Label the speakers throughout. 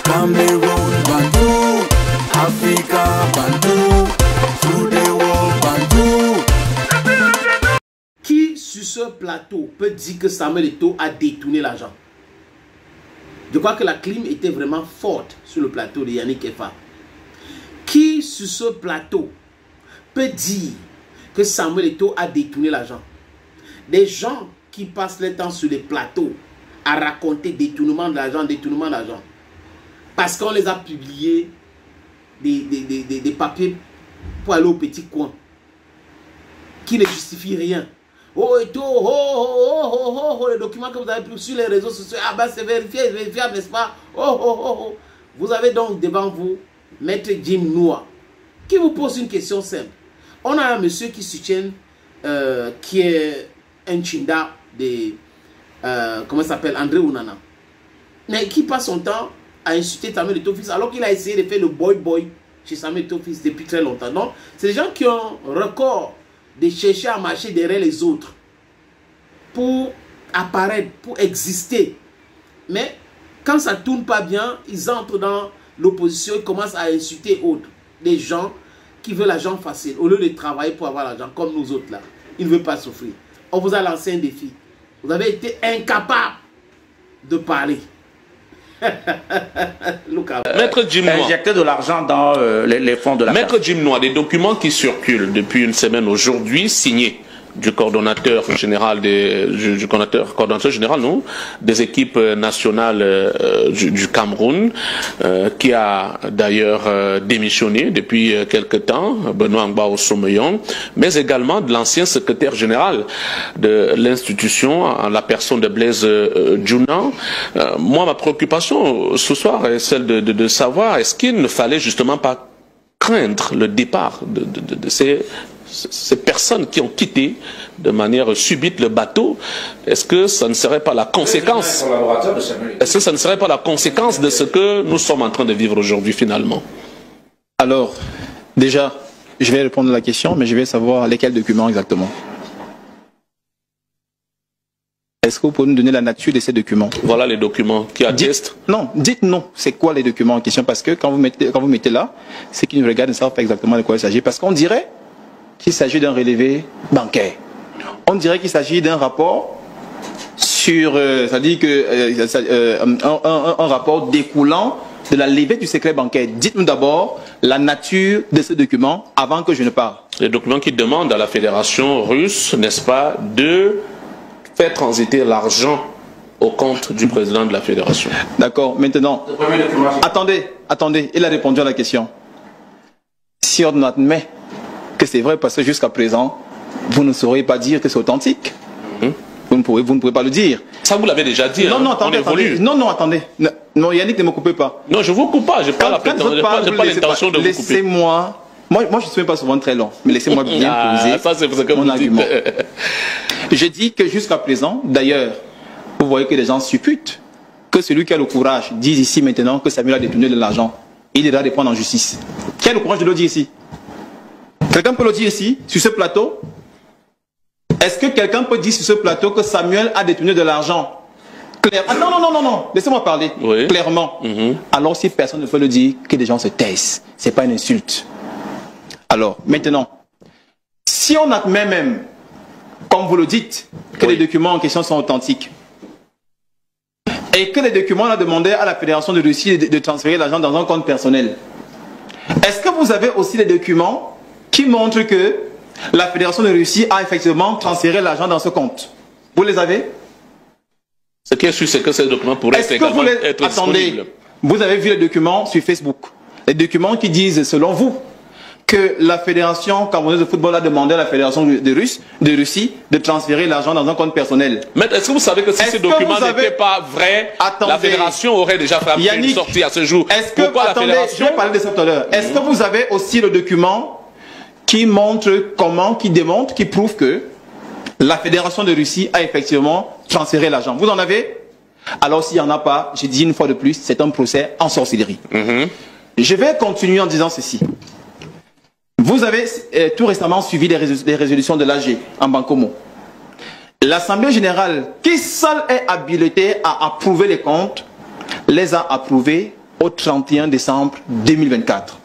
Speaker 1: Cameroun, Bandou, Africa, Bandou, through the world, Bandou.
Speaker 2: Qui sur ce plateau peut dire que Samuel Eto'o a détourné l'argent? Je crois que la clim était vraiment forte sur le plateau de Yannick Effa. Qui sur ce plateau peut dire que Samuel Eto'o a détourné l'argent? Des gens qui passent le temps sur les plateaux à raconter détournement d'argent, détournement d'argent. Parce qu'on les a publiés des papiers pour aller au petit coin. Qui ne justifient rien. Oh, Eto'o, les documents que vous avez pris sur les réseaux sociaux, ah ben c'est vérifiable, n'est-ce pas? Vous avez donc devant vous Maître Jim Noah, qui vous pose une question simple. On a un monsieur qui soutient, qui est un chinda de, comment ça s'appelle, André Onana, mais qui passe son temps à insulter Samuel Eto'o fils, alors qu'il a essayé de faire le boy chez Samuel Eto'o fils depuis très longtemps. Donc, c'est des gens qui ont record de chercher à marcher derrière les autres pour apparaître, pour exister. Mais quand ça ne tourne pas bien, ils entrent dans l'opposition, ils commencent à insulter autres. Des gens qui veulent l'argent facile, au lieu de travailler pour avoir l'argent, comme nous autres là. Ils ne veulent pas souffrir. On vous a lancé un défi. Vous avez été incapable de parler.
Speaker 3: Maître Jim Noah,
Speaker 4: injecter de l'argent dans les fonds de la
Speaker 3: Maître Jim Noah, des documents qui circulent depuis une semaine aujourd'hui, signés du coordonnateur général des équipes nationales du Cameroun, qui a d'ailleurs démissionné depuis quelque temps, Benoît Ngba Someyon, mais également de l'ancien secrétaire général de l'institution, en la personne de Blaise Djouna. Moi, ma préoccupation ce soir est celle de savoir, est-ce qu'il ne fallait justement pas craindre le départ de ces personnes qui ont quitté de manière subite le bateau? Est-ce que ça ne serait pas la conséquence? Est-ce que ça ne serait pas la conséquence de ce que nous sommes en train de vivre aujourd'hui finalement?
Speaker 5: Alors, déjà, je vais répondre à la question, mais je vais savoir lesquels documents exactement. Est-ce que vous pouvez nous donner la nature de ces documents?
Speaker 3: Voilà les documents qui attestent.
Speaker 5: Non, dites non. C'est quoi les documents en question? Parce que quand vous mettez là, ceux qui nous regardent ne savent pas exactement de quoi il s'agit. Parce qu'on dirait qu'il s'agit d'un relevé bancaire. On dirait qu'il s'agit d'un rapport sur, c'est-à-dire que un rapport découlant de la levée du secret bancaire. Dites-nous d'abord la nature de ce document avant que je ne parle.
Speaker 3: Les documents qui demandent à la fédération russe, n'est-ce pas, de faire transiter l'argent au compte du président de la fédération.
Speaker 5: D'accord. Maintenant, attendez, il a répondu à la question. Si on admet que c'est vrai, parce que jusqu'à présent, vous ne saurez pas dire que c'est authentique. Vous ne pouvez pas le dire.
Speaker 3: Ça, vous l'avez déjà dit.
Speaker 5: Non, attendez. Non, Yannick, ne me coupez pas.
Speaker 3: Non, je ne vous coupe pas. Je n'ai pas l'intention de vous couper.
Speaker 5: Laissez-moi. Moi, je ne suis pas souvent très long, mais laissez-moi bien poser
Speaker 3: ça, c'est ce que
Speaker 5: mon
Speaker 3: vous
Speaker 5: argument.
Speaker 3: Dites.
Speaker 5: Je dis que jusqu'à présent, d'ailleurs, vous voyez que les gens supputent que celui qui a le courage dise ici maintenant que Samuel a détourné de l'argent. Il ira répondre en justice. Qui a le courage de le dire ici? Quelqu'un peut le dire ici, sur ce plateau? Est-ce que quelqu'un peut dire sur ce plateau que Samuel a détourné de l'argent? Ah, non. Laissez-moi parler.
Speaker 3: Oui.
Speaker 5: Clairement. Alors, si personne ne peut le dire, que les gens se taisent. Ce n'est pas une insulte. Alors, maintenant, si on admet même, comme vous le dites, que les documents en question sont authentiques, et que les documents ont demandé à la Fédération de Russie de transférer l'argent dans un compte personnel, est-ce que vous avez aussi les documents qui montrent que la Fédération de Russie a effectivement transféré l'argent dans ce compte? Vous les avez?
Speaker 3: Ce qui est sûr, c'est que ces documents pourraient également être disponibles.
Speaker 5: Vous avez vu les documents sur Facebook. Les documents qui disent, selon vous, que la Fédération camerounaise de football a demandé à la Fédération de Russie de transférer l'argent dans un compte personnel.
Speaker 3: Mais est-ce que vous savez que si ces documents n'étaient pas vrais, la Fédération aurait déjà fait une sortie à ce jour?
Speaker 5: Pourquoi la Fédération... Je vais parler de ça tout à l'heure. Est-ce que vous avez aussi le document qui montre qui démontre, qui prouve que la Fédération de Russie a effectivement transféré l'argent? Vous en avez? Alors s'il n'y en a pas, j'ai dit une fois de plus, c'est un procès en sorcellerie. Je vais continuer en disant ceci. Vous avez tout récemment suivi les résolutions de l'AG en Bancomo. L'Assemblée générale, qui seule est habilitée à approuver les comptes, les a approuvés au 31 décembre 2024.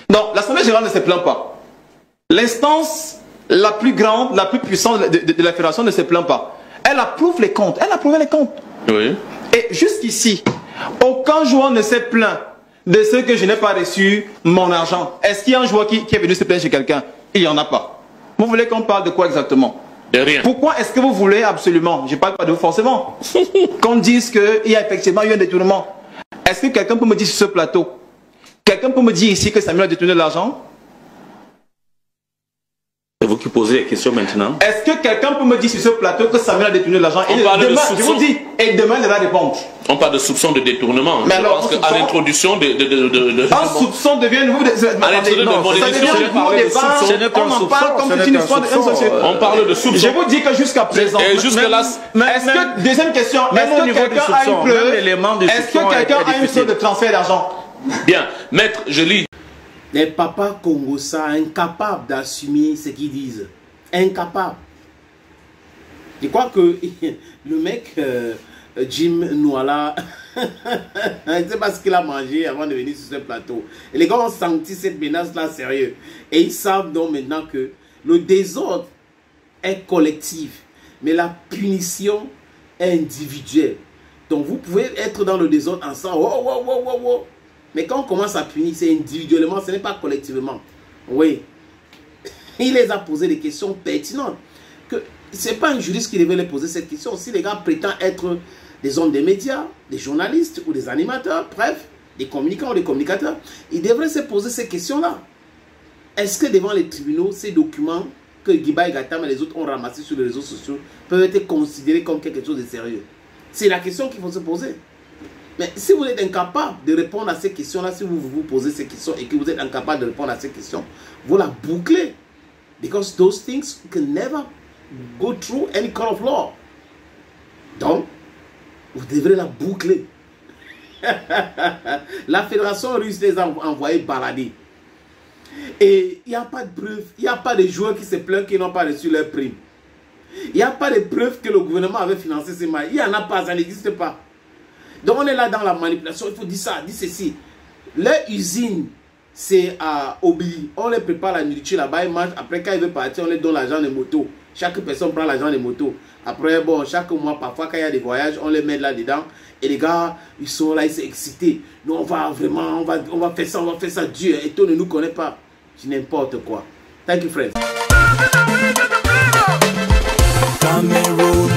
Speaker 5: Donc, l'Assemblée générale ne se plaint pas. L'instance la plus grande, la plus puissante de la fédération ne se plaint pas. Elle approuve les comptes. Elle a approuvé les comptes.
Speaker 3: Oui.
Speaker 5: Et jusqu'ici, aucun joueur ne s'est plaint de ce que je n'ai pas reçu mon argent. Est-ce qu'il y a un joueur qui est venu se plaindre chez quelqu'un? Il n'y en a pas. Vous voulez qu'on parle de quoi exactement?
Speaker 3: De rien.
Speaker 5: Pourquoi est-ce que vous voulez absolument, je ne parle pas de vous forcément, qu'on dise qu'il y a effectivement eu un détournement? Est-ce que quelqu'un peut me dire sur ce plateau? Quelqu'un peut me dire ici que Samuel a détourné de l'argent?
Speaker 4: C'est vous qui posez les questions maintenant.
Speaker 5: Est-ce que quelqu'un peut me dire sur ce plateau que Samuel a détourné de l'argent? Et demain, je vous dis, et demain il va répondre.
Speaker 3: On parle de soupçon de détournement.
Speaker 5: Mais
Speaker 3: je
Speaker 5: alors,
Speaker 3: pense qu'à l'introduction
Speaker 5: un soupçon devient nouveau.
Speaker 3: On parle de soupçon.
Speaker 5: Je vous dis que jusqu'à présent.
Speaker 3: Et jusque là.
Speaker 5: Est-ce que, deuxième question, est-ce que quelqu'un a une preuve? Est-ce que quelqu'un a une preuve de transfert d'argent?
Speaker 3: Bien, maître, je lis.
Speaker 2: Les papas congolais incapables d'assumer ce qu'ils disent. Incapables. Je crois que le mec, Jim Nouala, je ne sais pas ce qu'il a mangé avant de venir sur ce plateau. Et les gars ont senti cette menace-là sérieux. Et ils savent donc maintenant que le désordre est collectif, mais la punition est individuelle. Donc vous pouvez être dans le désordre ensemble. Oh, oh, oh, oh, oh. Mais quand on commence à punir, c'est individuellement, ce n'est pas collectivement. Oui. Il les a posé des questions pertinentes. Ce n'est pas un juriste qui devait les poser cette question. Si les gars prétendent être des hommes des médias, des journalistes ou des animateurs, bref, des communicants ou des communicateurs, ils devraient se poser ces questions-là. Est-ce que devant les tribunaux, ces documents que Guiba et Gatam et les autres ont ramassés sur les réseaux sociaux peuvent être considérés comme quelque chose de sérieux? C'est la question qu'il faut se poser. Mais si vous êtes incapable de répondre à ces questions-là, si vous vous posez ces questions et que vous êtes incapable de répondre à ces questions, vous la bouclez. Because those things can never go through any kind of law. Donc, vous devrez la boucler. La fédération russe les a envoyés balader. Et il n'y a pas de preuve, il n'y a pas de joueurs qui se plaignent qui n'ont pas reçu leur prime. Il n'y a pas de preuve que le gouvernement avait financé ces matchs. Il n'y en a pas, ça n'existe pas. Donc on est là dans la manipulation, il faut dire ça, dire ceci. Leur usine, c'est à Obi. On les prépare la nourriture là-bas, ils mangent. Après, quand ils veulent partir, on les donne l'argent des motos. Chaque personne prend l'argent des motos. Après, bon, chaque mois, parfois, quand il y a des voyages, on les met là-dedans. Et les gars, ils sont là, ils sont excités. Nous, on va vraiment, on va faire ça, Dieu. Et toi, ne nous connaît pas. C'est n'importe quoi. Thank you, friends.
Speaker 1: Cameroon.